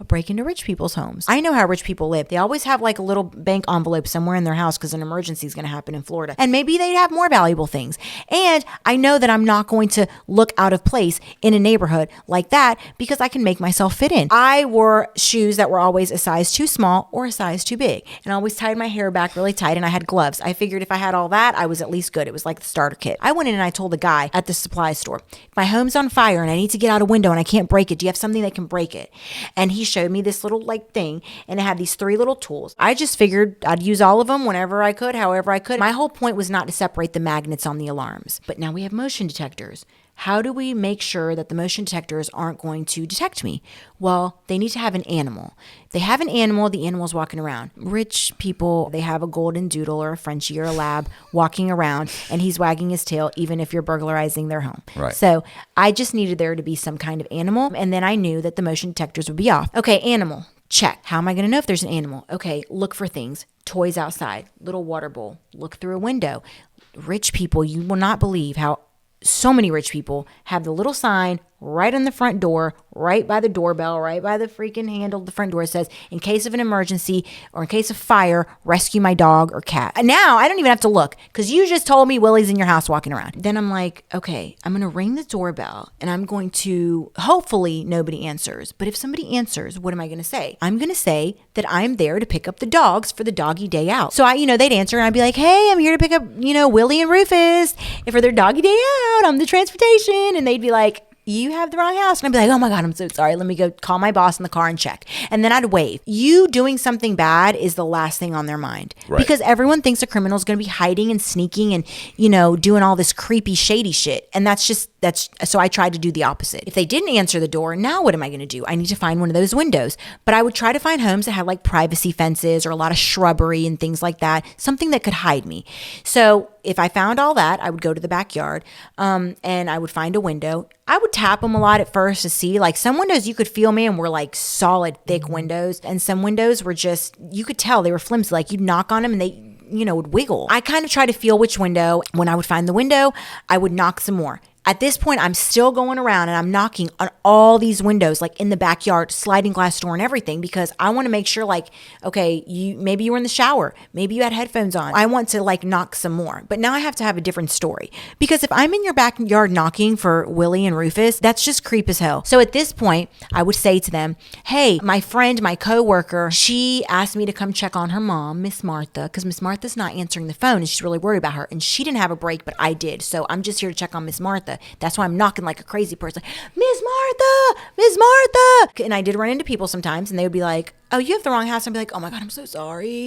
break into rich people's homes. I know how rich people live. They always have like a little bank envelope somewhere in their house because an emergency is going to happen in Florida. And maybe they'd have more valuable things. And I know that I'm not going to look out of place in a neighborhood like that because I can make myself fit in. I wore shoes that were always a size too small or a size too big. And I always tied my hair back really tight, and I had gloves. I figured if I had all that, I was at least good. It was like the starter kit. I went in and I told the guy at the supply store, if my home's on fire and I need to get out a window and I can't break it, do you have something that can break it? And he showed me this little like thing, and it had these 3 little tools. I just figured I'd use all of them whenever I could, however I could. My whole point was not to separate the magnets on the alarms. But now we have motion detectors. How do we make sure that the motion detectors aren't going to detect me? Well, they need to have an animal. If they have an animal, the animal's walking around. Rich people, they have a golden doodle or a Frenchie or a lab walking around, and he's wagging his tail even if you're burglarizing their home. Right. So I just needed there to be some kind of animal, and then I knew that the motion detectors would be off. Okay, animal. Check. How am I going to know if there's an animal? Okay, look for things. Toys outside. Little water bowl. Look through a window. Rich people, you will not believe how so many rich people have the little sign right on the front door, right by the doorbell, right by the freaking handle of the front door. It says, in case of an emergency or in case of fire, rescue my dog or cat. And now I don't even have to look because you just told me Willie's in your house walking around. Then I'm like, okay, I'm going to ring the doorbell and I'm going to, hopefully nobody answers. But if somebody answers, what am I going to say? I'm going to say that I'm there to pick up the dogs for the doggy day out. So they'd answer and I'd be like, hey, I'm here to pick up, Willie and Rufus for their doggy day out. I'm the transportation. And they'd be like, you have the wrong house. And I'd be like, oh my God, I'm so sorry. Let me go call my boss in the car and check. And then I'd wave. You doing something bad is the last thing on their mind. Right. Because everyone thinks a criminal is going to be hiding and sneaking and, doing all this creepy, shady shit. And so I tried to do the opposite. If they didn't answer the door, now what am I going to do? I need to find one of those windows. But I would try to find homes that had like privacy fences or a lot of shrubbery and things like that, something that could hide me. So if I found all that, I would go to the backyard and I would find a window. I would tap them a lot at first to see, like some windows you could feel, man, were like solid, thick windows. And some windows were just, you could tell they were flimsy. Like you'd knock on them and they, would wiggle. I kind of try to feel which window. When I would find the window, I would knock some more. At this point, I'm still going around and I'm knocking on all these windows, like in the backyard, sliding glass door and everything, because I want to make sure, like, okay, maybe you were in the shower, maybe you had headphones on. I want to like knock some more. But now I have to have a different story, because if I'm in your backyard knocking for Willie and Rufus, that's just creep as hell. So at this point, I would say to them, hey, my friend, my coworker, she asked me to come check on her mom, Miss Martha, because Miss Martha's not answering the phone and she's really worried about her. And she didn't have a break, but I did. So I'm just here to check on Miss Martha. That's why I'm knocking like a crazy person. Miss Martha, Miss Martha. And I did run into people sometimes and they would be like, oh, you have the wrong house. I'd be like, oh my God, I'm so sorry.